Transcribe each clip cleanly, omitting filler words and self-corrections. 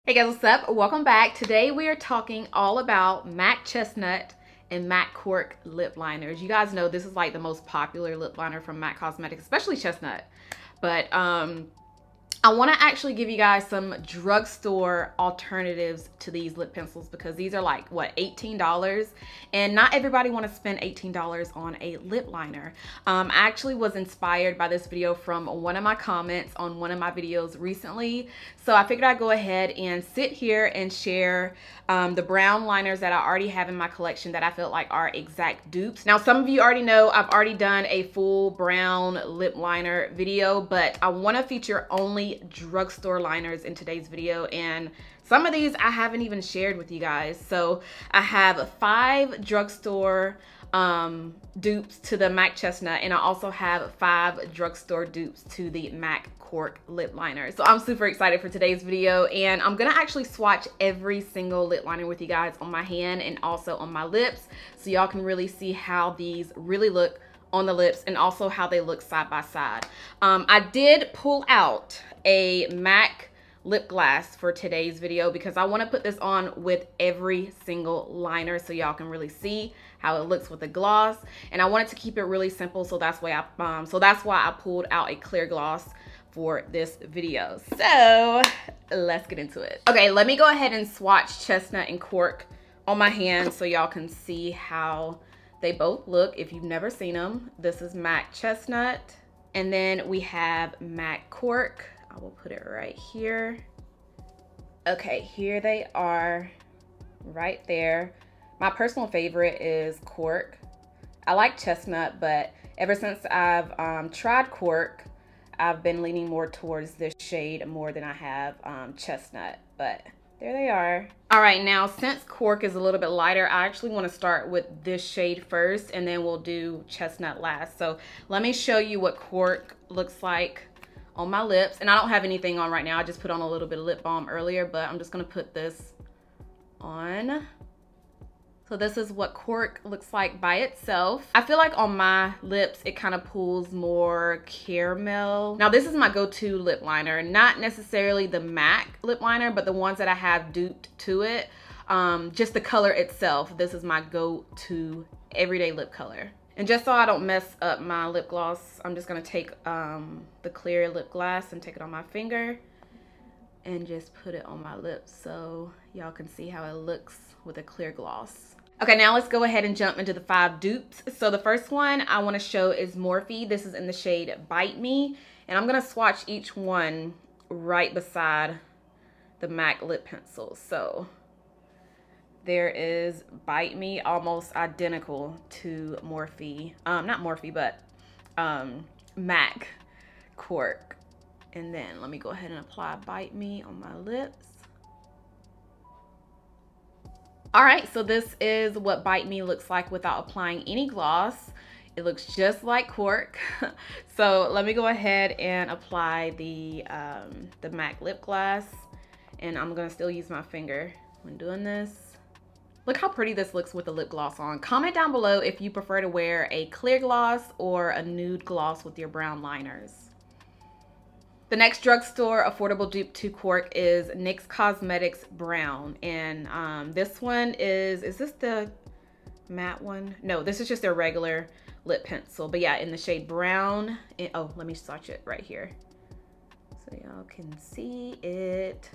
Hey guys, what's up? Welcome back. Today we are talking all about MAC Chestnut and MAC Cork lip liners. You guys know this is like the most popular lip liner from MAC Cosmetics, especially Chestnut. But I want to actually give you guys some drugstore alternatives to these lip pencils because these are like, what, $18? And not everybody want to spend $18 on a lip liner. I actually was inspired by this video from one of my comments on one of my videos recently. So I figured I'd go ahead and sit here and share the brown liners that I already have in my collection that I felt like are exact dupes. Now, some of you already know I've already done a full brown lip liner video, but I want to feature only drugstore liners in today's video, and some of these I haven't even shared with you guys. So I have 5 drugstore dupes to the MAC Chestnut, and I also have 5 drugstore dupes to the MAC Cork lip liner. So I'm super excited for today's video, and I'm gonna actually swatch every single lip liner with you guys on my hand and also on my lips, so y'all can really see how these really look on the lips and also how they look side by side. I did pull out a MAC lip gloss for today's video because I want to put this on with every single liner so y'all can really see how it looks with the gloss, and I wanted to keep it really simple, so that's why I pulled out a clear gloss for this video. So let's get into it. Okay, let me go ahead and swatch Chestnut and Cork on my hand so y'all can see how they both look if you've never seen them. This is MAC Chestnut, and then we have MAC Cork. I will put it right here. Okay, here they are right there. My personal favorite is Cork. I like Chestnut, but ever since I've tried Cork, I've been leaning more towards this shade more than I have Chestnut, but there they are. All right, now since Cork is a little bit lighter, I actually want to start with this shade first, and then we'll do Chestnut last. So let me show you what Cork looks like on my lips. And I don't have anything on right now. I just put on a little bit of lip balm earlier, but I'm just gonna put this on. So this is what Cork looks like by itself. I feel like on my lips, it kind of pulls more caramel. Now this is my go-to lip liner, not necessarily the MAC lip liner, but the ones that I have duped to it. Just the color itself, this is my go-to everyday lip color. And just so I don't mess up my lip gloss, I'm just gonna take the clear lip gloss and take it on my finger and just put it on my lips so y'all can see how it looks with a clear gloss. Okay, now let's go ahead and jump into the 5 dupes. So the first one I wanna show is Morphe. This is in the shade Bite Me, and I'm gonna swatch each one right beside the MAC lip pencil. So there is Bite Me, almost identical to Morphe. Not Morphe, but MAC Cork. And then let me go ahead and apply Bite Me on my lips. All right, so this is what Bite Me looks like without applying any gloss. It looks just like Cork. So let me go ahead and apply the MAC lip gloss, and I'm gonna still use my finger when doing this. Look how pretty this looks with the lip gloss on. Comment down below if you prefer to wear a clear gloss or a nude gloss with your brown liners. The next drugstore affordable dupe to Cork is NYX Cosmetics Brown. And this one is this the matte one? No, this is just their regular lip pencil. But yeah, in the shade brown. And, oh, let me swatch it right here so y'all can see it.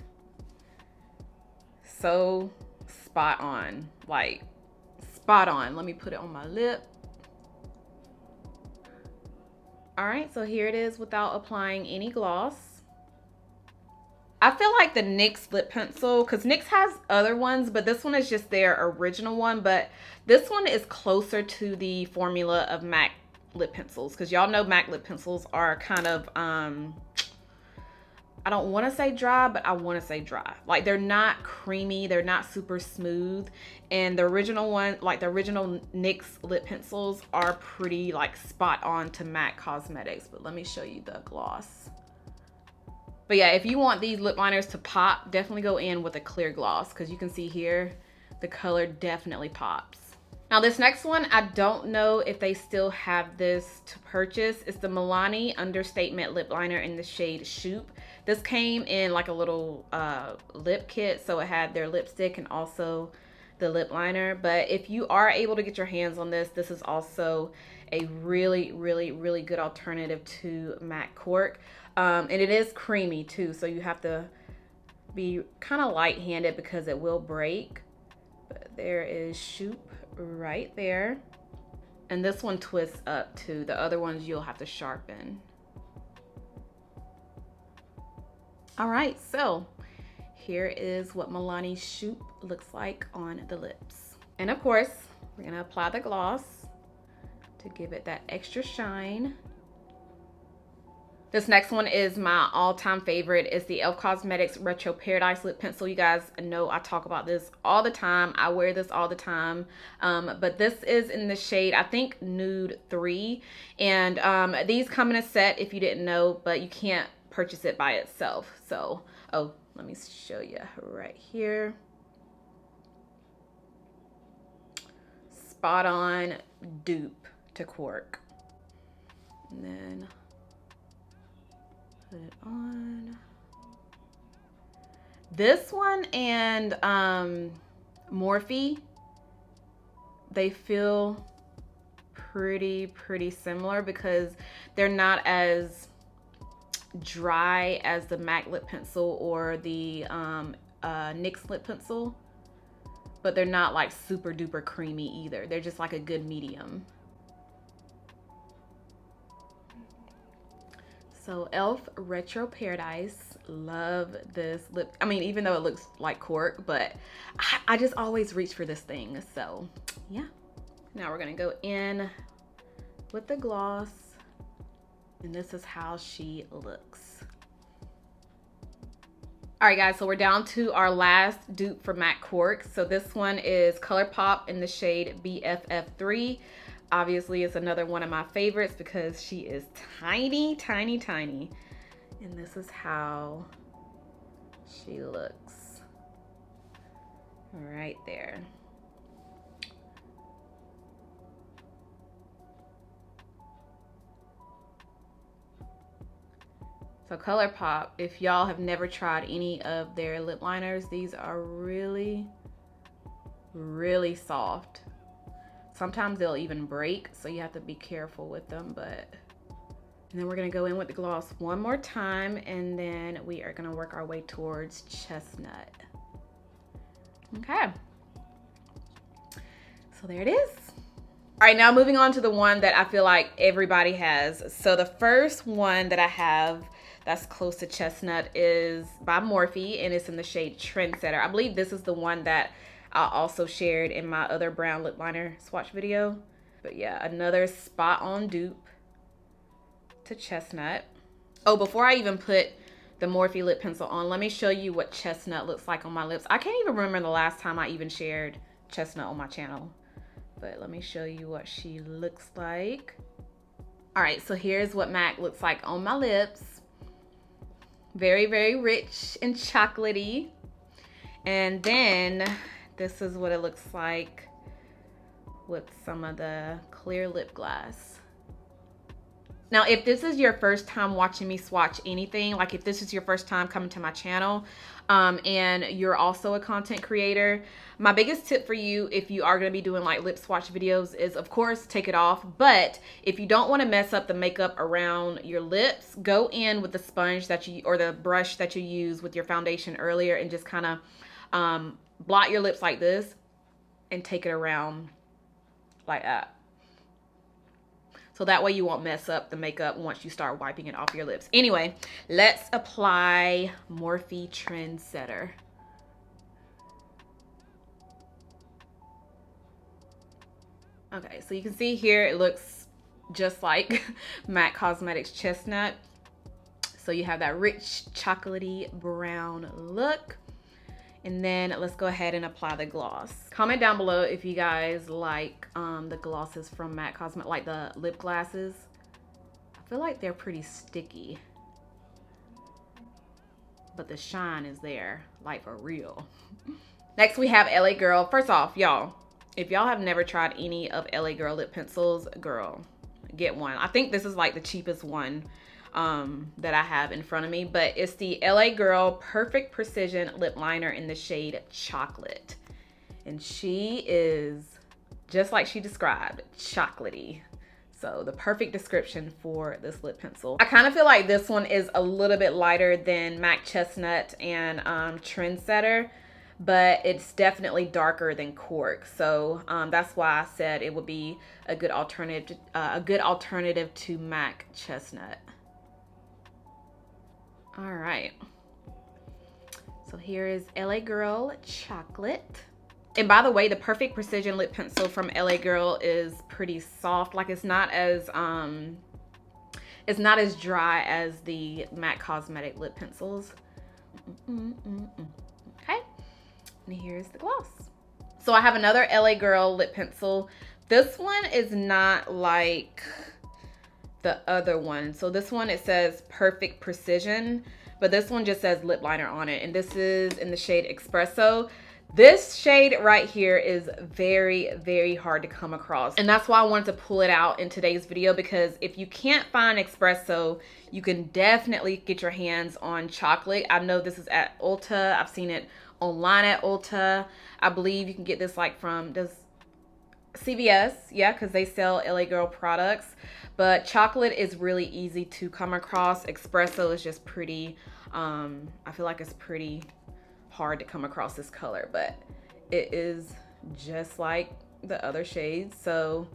So spot on, like spot on. Let me put it on my lip. All right, so here it is without applying any gloss. I feel like the NYX lip pencil, because NYX has other ones, but this one is just their original one, but this one is closer to the formula of MAC lip pencils, because y'all know MAC lip pencils are kind of I don't want to say dry, but I want to say dry. Like, they're not creamy, they're not super smooth. And the original one, like the original NYX lip pencils, are pretty like spot on to MAC Cosmetics. But let me show you the gloss. But yeah, if you want these lip liners to pop, definitely go in with a clear gloss, because you can see here, the color definitely pops. Now this next one, I don't know if they still have this to purchase. It's the Milani Understatement Lip Liner in the shade Shoop. This came in like a little lip kit, so it had their lipstick and also the lip liner. But if you are able to get your hands on this, this is also a really good alternative to MAC Cork. And it is creamy too, so you have to be kind of light-handed because it will break. But there is Shoop right there. And this one twists up too. The other ones you'll have to sharpen. All right, so here is what Milani Shoop looks like on the lips. And of course, we're gonna apply the gloss to give it that extra shine. This next one is my all-time favorite. It's the e.l.f. Cosmetics Retro Paradise Lip Pencil. You guys know I talk about this all the time. I wear this all the time. But this is in the shade, I think, Nude 3. And these come in a set if you didn't know, but you can't purchase it by itself. So, oh, let me show you right here. Spot on dupe to Cork. And then put it on. This one and Morphe, they feel pretty similar because they're not as dry as the MAC lip pencil or the NYX lip pencil, but they're not like super duper creamy either. They're just like a good medium. So e.l.f. Retro Paradise, love this lip. I mean, even though it looks like Cork, but I just always reach for this thing. So yeah. Now we're gonna go in with the gloss, and this is how she looks. All right guys, so we're down to our last dupe for MAC Cork. So this one is Colourpop in the shade BFF3. Obviously, it's another one of my favorites because she is tiny. And this is how she looks right there. So Colourpop, if y'all have never tried any of their lip liners, these are really soft. Sometimes they'll even break, so you have to be careful with them. And then we're gonna go in with the gloss one more time, and then we are gonna work our way towards Chestnut. Okay, so there it is. All right, now moving on to the one that I feel like everybody has. So the first one that I have that's close to Chestnut is by Morphe, and it's in the shade Trendsetter. I believe this is the one that I also shared in my other brown lip liner swatch video. But yeah, another spot on dupe to Chestnut. Oh, before I even put the Morphe lip pencil on, let me show you what Chestnut looks like on my lips. I can't even remember the last time I even shared Chestnut on my channel. But let me show you what she looks like. All right, so here's what MAC looks like on my lips. Very rich and chocolatey. And then this is what it looks like with some of the clear lip gloss. Now, if this is your first time watching me swatch anything, like if this is your first time coming to my channel, and you're also a content creator, my biggest tip for you if you are going to be doing like lip swatch videos is, of course, take it off. But if you don't want to mess up the makeup around your lips, go in with the sponge that you, or the brush that you use with your foundation earlier, and just kind of blot your lips like this and take it around like that. So that way you won't mess up the makeup once you start wiping it off your lips. Anyway, let's apply Morphe Trendsetter. Okay, so you can see here it looks just like MAC Cosmetics Chestnut. So you have that rich chocolatey brown look. And then let's go ahead and apply the gloss. Comment down below if you guys like the glosses from MAC Cosmetics, like the lip glosses. I feel like they're pretty sticky, but the shine is there, like for real. Next we have LA Girl. First off, y'all, if y'all have never tried any of LA Girl lip pencils, girl, get one. I think this is like the cheapest one that I have in front of me, but it's the LA Girl Perfect Precision Lip Liner in the shade Chocolate. And she is, just like she described, chocolatey. So the perfect description for this lip pencil. I kind of feel like this one is a little bit lighter than MAC Chestnut and Trendsetter, but it's definitely darker than Cork. So that's why I said it would be a good alternative to MAC Chestnut. All right. So here is LA Girl Chocolate. And by the way, the Perfect Precision Lip Pencil from LA Girl is pretty soft. Like it's not as dry as the MAC Cosmetic lip pencils. Okay, and here's the gloss. So I have another LA Girl lip pencil. This one is not like the other one. So this one, it says Perfect Precision, but this one just says lip liner on it. And this is in the shade Espresso. This shade right here is very, very hard to come across. And that's why I wanted to pull it out in today's video, because if you can't find Espresso, you can definitely get your hands on Chocolate. I know this is at Ulta. I've seen it online at Ulta. I believe you can get this like from CVS, yeah, because they sell LA Girl products. But Chocolate is really easy to come across. Espresso is just pretty, I feel like it's pretty hard to come across this color, but it is just like the other shades. So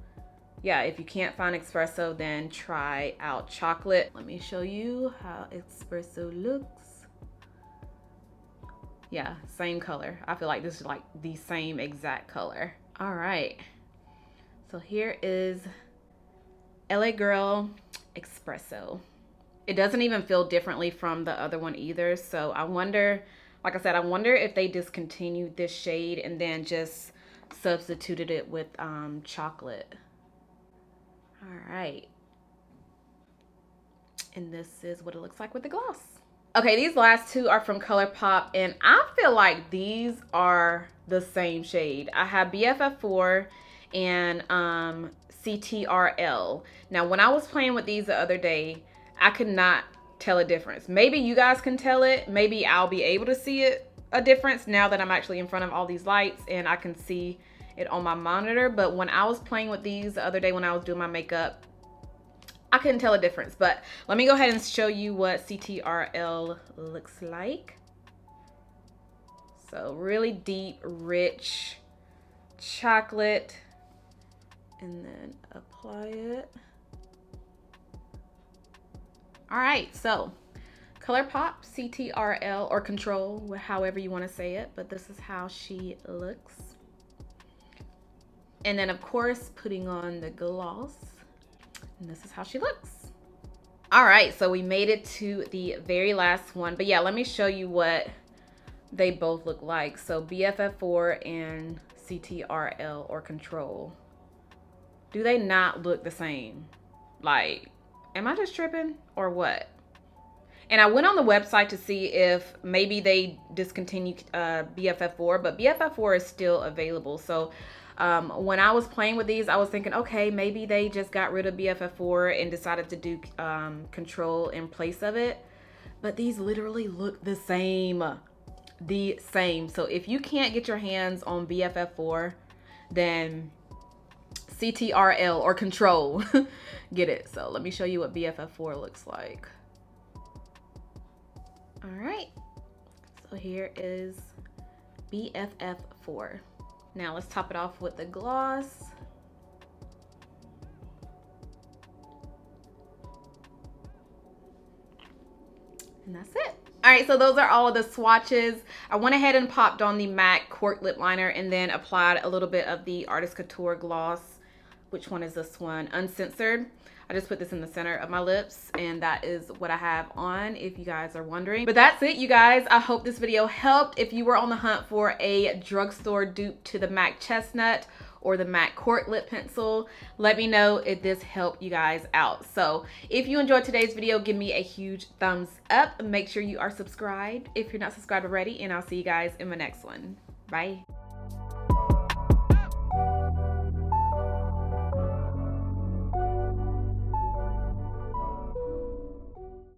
yeah, if you can't find Espresso, then try out Chocolate. Let me show you how Espresso looks. Yeah, same color. I feel like this is like the same exact color. All right, so here is LA Girl Espresso. It doesn't even feel differently from the other one either. So I wonder, like I said, I wonder if they discontinued this shade and then just substituted it with Chocolate. All right. And this is what it looks like with the gloss. Okay, these last two are from Colourpop, and I feel like these are the same shade. I have BFF4 and CTRL. Now, when I was playing with these the other day, I could not tell a difference. Maybe you guys can tell it. Maybe I'll be able to see a difference now that I'm actually in front of all these lights and I can see it on my monitor. But when I was playing with these the other day when I was doing my makeup, I couldn't tell a difference. But let me go ahead and show you what CTRL looks like. So really deep, rich chocolate, and then apply it. All right, so Colourpop CTRL, or Control, however you want to say it, but this is how she looks. And then of course putting on the gloss, and this is how she looks. All right, so we made it to the very last one, but yeah, let me show you what they both look like. So BFF4 and CTRL, or Control. Do they not look the same? Like, am I just tripping or what? And I went on the website to see if maybe they discontinued BFF4, but BFF4 is still available. So when I was playing with these, I was thinking, okay, maybe they just got rid of BFF4 and decided to do Control in place of it. But these literally look the same. The same. So if you can't get your hands on BFF4, then CTRL or Control, get it. So let me show you what BFF4 looks like. All right, so here is BFF4. Now let's top it off with the gloss. And that's it. All right, so those are all of the swatches. I went ahead and popped on the MAC Cork lip liner and then applied a little bit of the Artist Couture gloss. Which one is this one? Uncensored. I just put this in the center of my lips, and that is what I have on, if you guys are wondering. But that's it, you guys. I hope this video helped. If you were on the hunt for a drugstore dupe to the MAC Chestnut or the MAC Cork lip pencil, let me know if this helped you guys out. So if you enjoyed today's video, give me a huge thumbs up. Make sure you are subscribed if you're not subscribed already, and I'll see you guys in my next one. Bye.